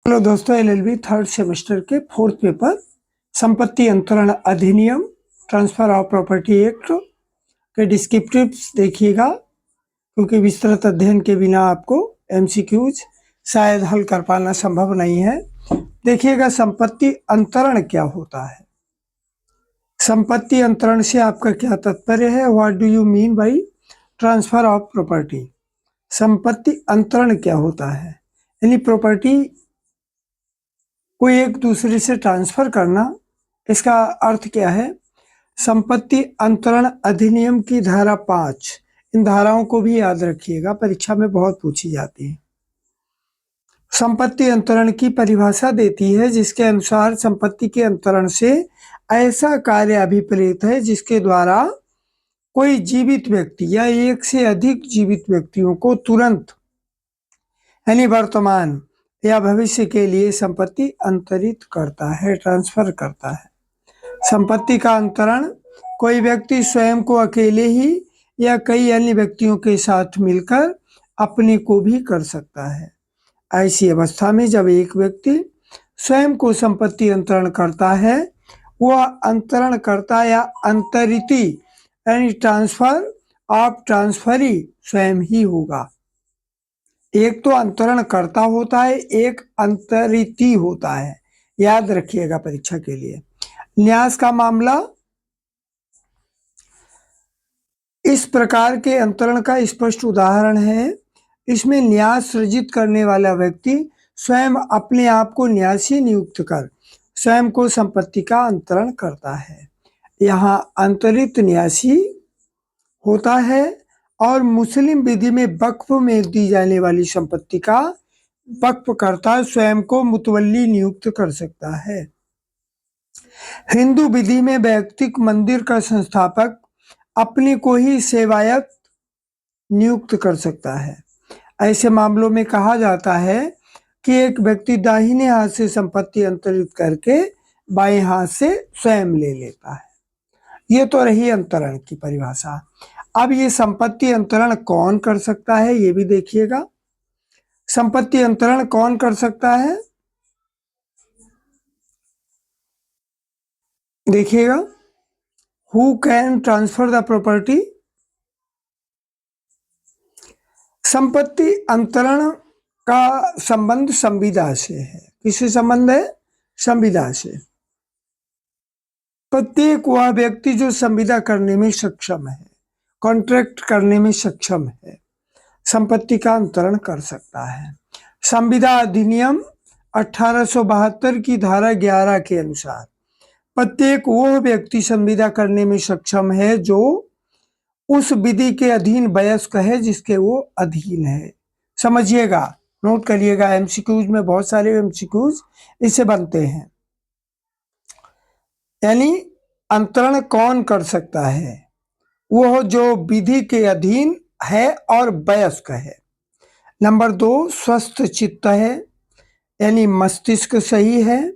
Hello दोस्तों, LLB third semester के fourth paper संपत्ति अंतरण अधिनियम ट्रांसफर ऑफ प्रॉपर्टी एक्ट के डिस्क्रिप्टिव्स देखिएगा, क्योंकि विस्तृत अध्ययन के बिना आपको एमसीक्यूज शायद हल कर पाना संभव नहीं है। देखिएगा, संपत्ति अंतरण क्या होता है। संपत्ति अंतरण से आपका क्या तात्पर्य है? What do you mean by transfer of property? संपत्ति अंतरण क्या होता है? यानी प्रॉपर्टी को एक दूसरे से ट्रांसफर करना। इसका अर्थ क्या है? संपत्ति अंतरण अधिनियम की धारा 5, इन धाराओं को भी याद रखिएगा, परीक्षा में बहुत पूछी जाती है। संपत्ति अंतरण की परिभाषा देती है जिसके अनुसार संपत्ति के अंतरण से ऐसा कार्य अभिप्रेत है जिसके द्वारा कोई जीवित व्यक्ति या एक से अधिक जीवित व्यक्तियों को तुरंत यानी वर्तमान या भविष्य के लिए संपत्ति अंतरित करता है, ट्रांसफर करता है। संपत्ति का अंतरण कोई व्यक्ति स्वयं को अकेले ही या कई अन्य व्यक्तियों के साथ मिलकर अपने को भी कर सकता है। ऐसी अवस्था में जब एक व्यक्ति स्वयं को संपत्ति अंतरण करता है, वह अंतरण करता या अंतरिती यानी ट्रांसफर ऑफ ट्रांसफरी स्वयं ही होगा। एक तो अंतरण करता होता है, एक अंतरिती होता है, याद रखिएगा परीक्षा के लिए। न्यास का मामला इस प्रकार के अंतरण का स्पष्ट उदाहरण है। इसमें न्यास सृजित करने वाला व्यक्ति स्वयं अपने आप को न्यासी नियुक्त कर स्वयं को संपत्ति का अंतरण करता है। यहाँ अंतरित न्यासी होता है और मुस्लिम विधि में वक्फ में दी जाने वाली संपत्ति का वक्फकर्ता स्वयं को मुतवल्ली नियुक्त कर सकता है। हिंदू विधि में वैयक्तिक मंदिर का संस्थापक अपने को ही सेवायत नियुक्त कर सकता है। ऐसे मामलों में कहा जाता है कि एक व्यक्ति दाहिने हाथ से संपत्ति अंतरित करके बाएं हाथ से स्वयं ले लेता है। ये तो रही अंतरण की परिभाषा। अब ये संपत्ति अंतरण कौन कर सकता है, ये भी देखिएगा। संपत्ति अंतरण कौन कर सकता है? देखिएगा, who can transfer the property. संपत्ति अंतरण का संबंध संविदा से है। किससे संबंध है? संविदा से। प्रत्येक वह व्यक्ति जो संविदा करने में सक्षम है, कॉन्ट्रैक्ट करने में सक्षम है, संपत्ति का अंतरण कर सकता है। संविदा अधिनियम 1872 की धारा 11 के अनुसार प्रत्येक वह व्यक्ति संविदा करने में सक्षम है जो उस विधि के अधीन वयस्क है जिसके वो अधीन है। समझिएगा, नोट करिएगा, एमसीक्यूज में बहुत सारे एमसीक्यूज इससे बनते हैं। यानी अंतरण कौन कर सकता है? वह जो विधि के अधीन है और वयस्क है। नंबर 2, स्वस्थ चित्त है, यानी मस्तिष्क सही है,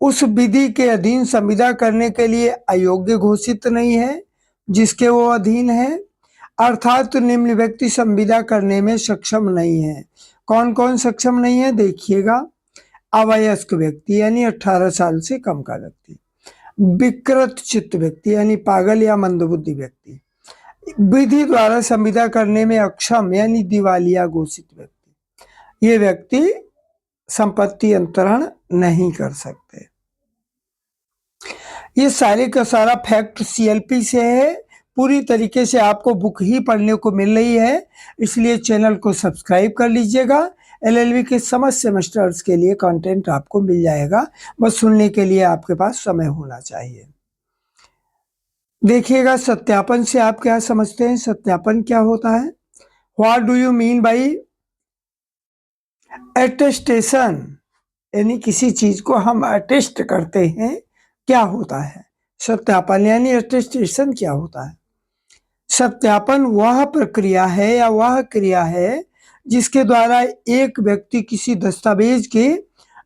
उस विधि के अधीन संविदा करने के लिए अयोग्य घोषित नहीं है जिसके वो अधीन है, अर्थात निम्न व्यक्ति संविदा करने में सक्षम नहीं है। कौन कौन सक्षम नहीं है देखिएगा। अवयस्क व्यक्ति यानी 18 साल से कम का व्यक्ति, विकृत चित्त व्यक्ति यानी पागल या मंदबुद्धि व्यक्ति, विधि द्वारा संविदा करने में अक्षम यानी दिवालिया घोषित व्यक्ति, ये व्यक्ति संपत्ति अंतरण नहीं कर सकते। ये सारे का सारा फैक्ट सीएलपी से है, पूरी तरीके से आपको बुक ही पढ़ने को मिल रही है, इसलिए चैनल को सब्सक्राइब कर लीजिएगा। एलएलबी के समस्त सेमेस्टर्स के लिए कंटेंट आपको मिल जाएगा, बस सुनने के लिए आपके पास समय होना चाहिए। देखिएगा, सत्यापन से आप क्या समझते हैं? सत्यापन क्या होता है? What do you mean by attestation? यानी किसी चीज को हम अटेस्ट करते हैं, क्या होता है सत्यापन? यानी अटेस्टेशन क्या होता है? सत्यापन वह प्रक्रिया है या वह क्रिया है जिसके द्वारा एक व्यक्ति किसी दस्तावेज के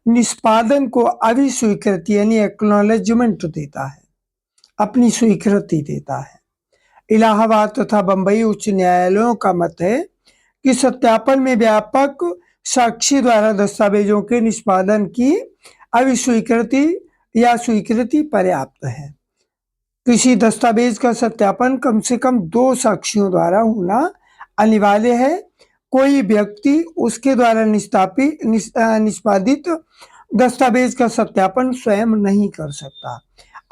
निष्पादन को अभिस्वीकृति यानी एक्नॉलेजमेंट देता है, अपनी स्वीकृति देता है। इलाहाबाद तथा बंबई उच्च न्यायालयों का मत है कि सत्यापन में व्यापक साक्षी द्वारा दस्तावेजों के निष्पादन की अभिस्वीकृति या स्वीकृति पर्याप्त है। किसी दस्तावेज का सत्यापन कम से कम 2 साक्षियों द्वारा होना अनिवार्य है। कोई व्यक्ति उसके द्वारा निष्पादित दस्तावेज का सत्यापन स्वयं नहीं कर सकता।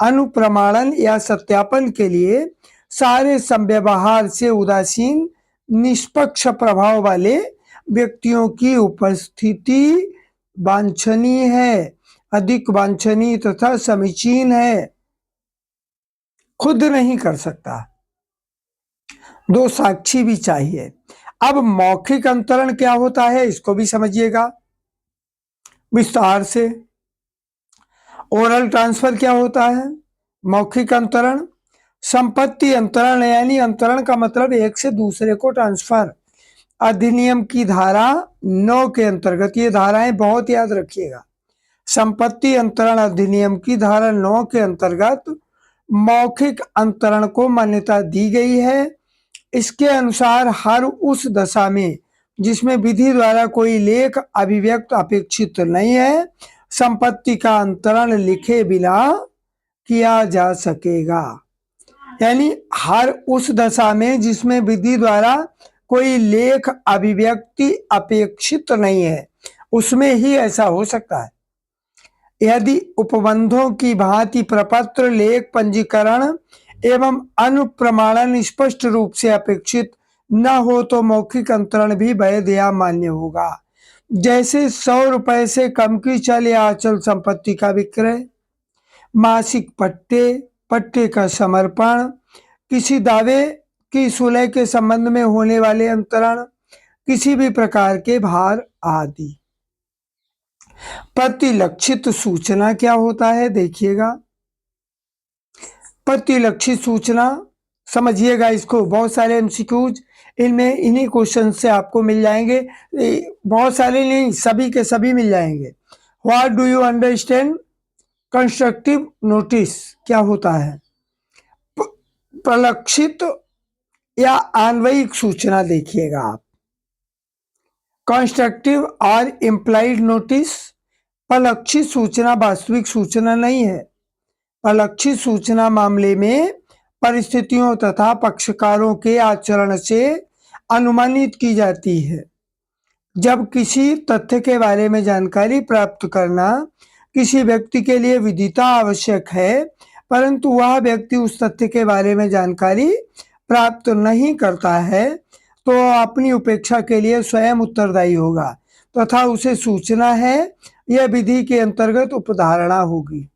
अनुप्रमाणन या सत्यापन के लिए सारे संव्यवहार से उदासीन निष्पक्ष प्रभाव वाले व्यक्तियों की उपस्थिति वांछनीय है, अधिक वांछनीय तथा समीचीन है। खुद नहीं कर सकता, 2 साक्षी भी चाहिए। अब मौखिक अंतरण क्या होता है इसको भी समझिएगा विस्तार से। ओरल ट्रांसफर क्या होता है? मौखिक अंतरण। संपत्ति अंतरण यानी अंतरण का मतलब एक से दूसरे को ट्रांसफर। अधिनियम की धारा 9 के अंतर्गत, ये धाराएं बहुत याद रखिएगा। संपत्ति अंतरण अधिनियम की धारा 9 के अंतर्गत मौखिक अंतरण को मान्यता दी गई है। इसके अनुसार हर उस दशा में जिसमें विधि द्वारा कोई लेख अभिव्यक्त अपेक्षित नहीं है, संपत्ति का अंतरण लिखे बिना किया जा सकेगा। यानी हर उस दशा में जिसमें विधि द्वारा कोई लेख अभिव्यक्ति अपेक्षित नहीं है, उसमें ही ऐसा हो सकता है। यदि उपबंधों की भांति प्रपत्र, लेख, पंजीकरण एवं अनुप्रमाणन स्पष्ट रूप से अपेक्षित न हो तो मौखिक अंतरण भी वैध या मान्य होगा। जैसे 100 रुपए से कम की चल या अचल संपत्ति का विक्रय, मासिक पट्टे, पट्टे का समर्पण, किसी दावे की सुलह के संबंध में होने वाले अंतरण, किसी भी प्रकार के भार आदि। प्रतिलक्षित सूचना क्या होता है देखिएगा। प्रतिलक्षित सूचना समझिएगा इसको, बहुत सारे एमसीक्यूज इनमें इन्हीं क्वेश्चन से आपको मिल जाएंगे। बहुत सारे नहीं, सभी के सभी मिल जाएंगे। What do you understand constructive notice क्या होता है? प्रलक्षित या अन्वयिक सूचना देखिएगा आप। कंस्ट्रक्टिव और इम्प्लाइड नोटिस। प्रलक्षित सूचना वास्तविक सूचना नहीं है। प्रलक्षित सूचना मामले में परिस्थितियों तथा पक्षकारों के आचरण से अनुमानित की जाती है। जब किसी तथ्य के बारे में जानकारी प्राप्त करना किसी व्यक्ति के लिए विदिता आवश्यक है, परंतु वह व्यक्ति उस तथ्य के बारे में जानकारी प्राप्त नहीं करता है, तो अपनी उपेक्षा के लिए स्वयं उत्तरदायी होगा तथा उसे सूचना है यह विधि के अंतर्गत उपधारणा होगी।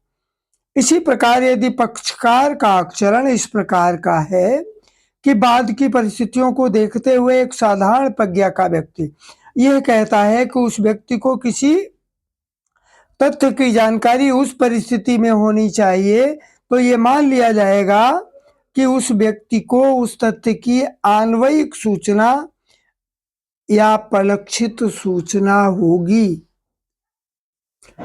इसी प्रकार यदि पक्षकार का आचरण इस प्रकार का है कि बाद की परिस्थितियों को देखते हुए एक साधारण प्रज्ञा का व्यक्ति यह कहता है कि उस व्यक्ति को किसी तथ्य की जानकारी उस परिस्थिति में होनी चाहिए, तो ये मान लिया जाएगा कि उस व्यक्ति को उस तथ्य की अन्वयिक सूचना या प्रलक्षित सूचना होगी।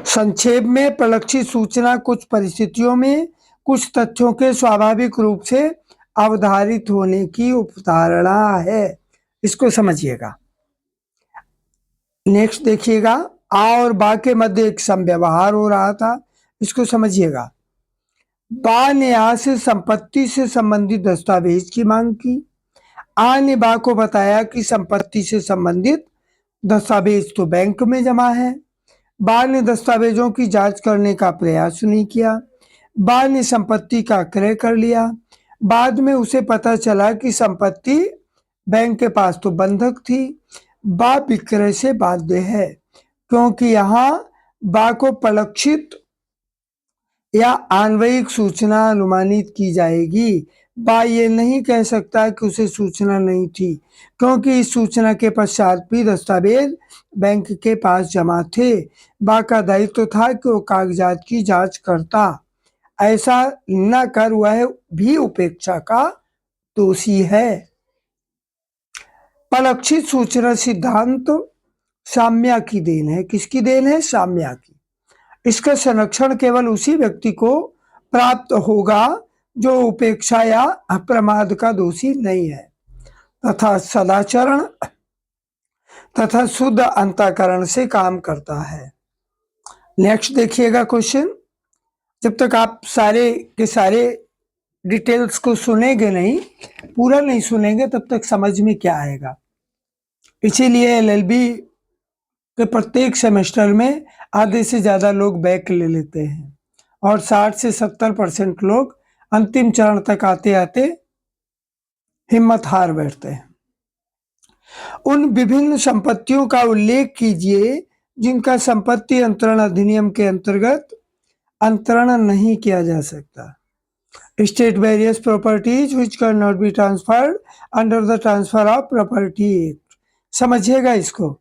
संक्षेप में प्रलक्षित सूचना कुछ परिस्थितियों में कुछ तथ्यों के स्वाभाविक रूप से अवधारित होने की उपधारणा है। इसको समझिएगा। नेक्स्ट देखिएगा, आ और बा के मध्य एक समव्यवहार हो रहा था, इसको समझिएगा। बा ने आ से संपत्ति से संबंधित दस्तावेज की मांग की। आ ने बा को बताया कि संपत्ति से संबंधित दस्तावेज तो बैंक में जमा है। बा ने दस्तावेजों की जांच करने का प्रयास नहीं किया। बा ने संपत्ति का क्रय कर लिया। बाद में उसे पता चला कि संपत्ति बैंक के पास तो बंधक थी। बा विक्रय से बाध्य है, क्योंकि यहाँ बा को प्रलक्षित या अन्वयिक सूचना अनुमानित की जाएगी। बा ये नहीं कह सकता कि उसे सूचना नहीं थी, क्योंकि इस सूचना के पश्चात भी दस्तावेज बैंक के पास जमा थे। बा का दायित्व था कि वो कागजात की जांच करता। ऐसा न कर वह भी उपेक्षा का दोषी है। प्रलक्षित सूचना सिद्धांत साम्या की देन है। किसकी देन है? साम्या की। इसका संरक्षण केवल उसी व्यक्ति को प्राप्त होगा जो उपेक्षा या अप्रमाद का दोषी नहीं है, तथा सदाचरण तथा शुद्ध अंतःकरण से काम करता है। नेक्स्ट देखिएगा क्वेश्चन। जब तक आप सारे के सारे डिटेल्स को सुनेंगे नहीं, पूरा नहीं सुनेंगे, तब तक समझ में क्या आएगा। इसीलिए एलएलबी के प्रत्येक सेमेस्टर में आधे से ज़्यादा लोग बैक ले लेते हैं और 60 से 70% लोग अंतिम चरण तक आते आते हिम्मत हार बैठते हैं। उन विभिन्न संपत्तियों का उल्लेख कीजिए जिनका संपत्ति अंतरण अधिनियम के अंतर्गत अंतरण नहीं किया जा सकता। State various properties which can not be transferred under the transfer of property act. समझिएगा इसको।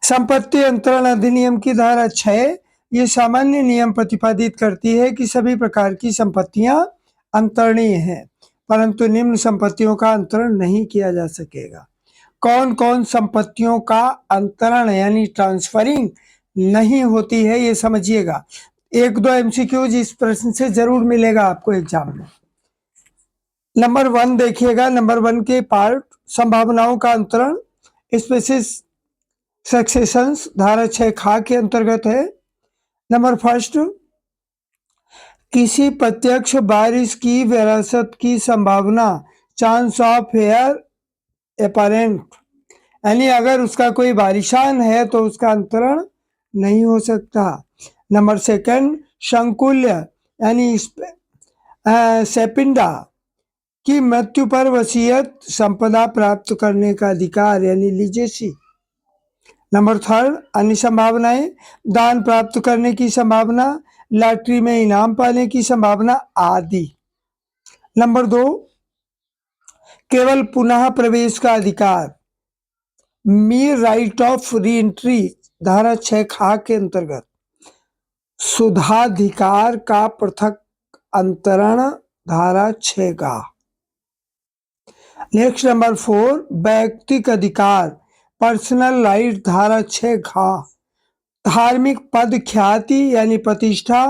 संपत्ति अंतरण अधिनियम की धारा 6 ये सामान्य नियम प्रतिपादित करती है कि सभी प्रकार की संपत्तियां अंतरणीय हैं, परंतु निम्न संपत्तियों का अंतरण नहीं किया जा सकेगा। कौन कौन संपत्तियों का अंतरण यानी ट्रांसफरिंग नहीं होती है, ये समझिएगा। 1-2 एमसीक्यूज इस प्रश्न से जरूर मिलेगा आपको एग्जाम में। नंबर 1 देखिएगा। नंबर 1 के पार्ट संभावनाओं का अंतरण स्पेसिस सक्सेशंस धारा 6 खा के अंतर्गत है। नंबर 1 किसी प्रत्यक्ष वारिस की विरासत की संभावना चांस ऑफ हेयर अपरेंट, यानी अगर उसका कोई वारिसान है तो उसका अंतरण नहीं हो सकता। नंबर 2 संकुल्य यानी सेपिंडा की मृत्यु पर वसीयत संपदा प्राप्त करने का अधिकार यानी लीजेसी। नंबर 3 अन्य संभावनाएं दान प्राप्त करने की संभावना, लॉटरी में इनाम पाने की संभावना आदि। नंबर 2 केवल पुनः प्रवेश का अधिकार, Mir right of re entry धारा 6 खा के अंतर्गत। सुधाधिकार का पृथक अंतरण धारा 6 का। नेक्स्ट नंबर 4 वैयक्तिक अधिकार पर्सनल राइट धारा 6 घा। धार्मिक पद ख्याति यानी प्रतिष्ठा,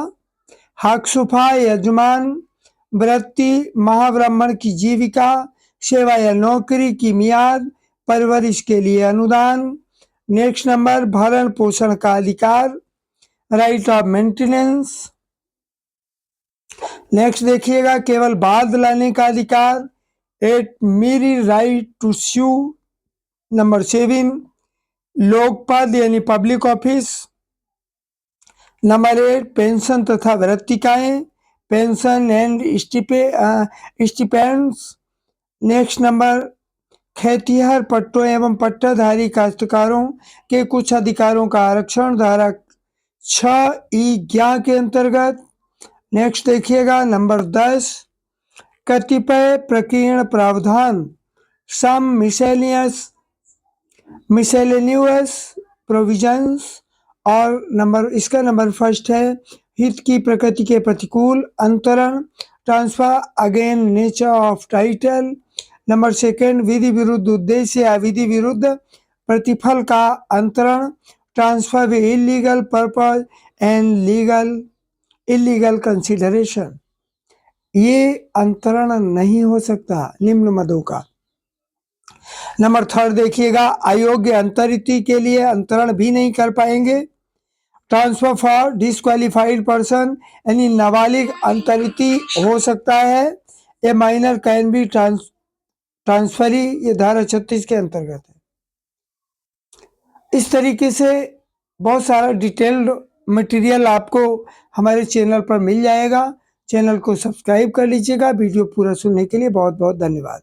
हकसुफा यजमान, वृत्ति, महाब्राह्मण की जीविका, सेवा या नौकरी की मियाद, परवरिश के लिए अनुदान। नेक्स्ट नंबर भरण पोषण का अधिकार, राइट ऑफ मेंटेनेंस। नेक्स्ट देखिएगा केवल बाद लाने का अधिकार, एट मेरी राइट टू स्यू। नंबर 7 लोकपद यानी पब्लिक ऑफिस। नंबर 8 पेंशन तथा वृत्तिकाएं, पेंशन एंड स्टिपेंड्स। नेक्स्ट नंबर खेतिहर पट्टों एवं पट्टाधारी काश्तकारों के कुछ अधिकारों का आरक्षण धारा 6(ई) के अंतर्गत। नेक्स्ट देखिएगा नंबर 10 कतिपय प्रकीर्ण प्रावधान, सम मिसेलेनियस प्रोविजंस। और इसका नंबर 1 है हित की प्रकृति के प्रतिकूल अंतरण, transfer again nature of title. Number 2 विधि विरुद्ध उद्देश्य या विधि विरुद्ध प्रतिफल का अंतरण, transfer with illegal purpose and illegal consideration. ये अंतरण नहीं हो सकता निम्न मदों का। नंबर 3 देखिएगा अयोग्य अंतरिति के लिए अंतरण भी नहीं कर पाएंगे। ट्रांसफर फॉर डिस्क्वालिफाइड पर्सन यानी नाबालिग अंतरिति हो सकता है। ए माइनर कैन बी ट्रांसफरी, ये धारा 36 के अंतर्गत है। इस तरीके से बहुत सारा डिटेल्ड मटेरियल आपको हमारे चैनल पर मिल जाएगा। चैनल को सब्सक्राइब कर लीजिएगा। वीडियो पूरा सुनने के लिए बहुत बहुत धन्यवाद।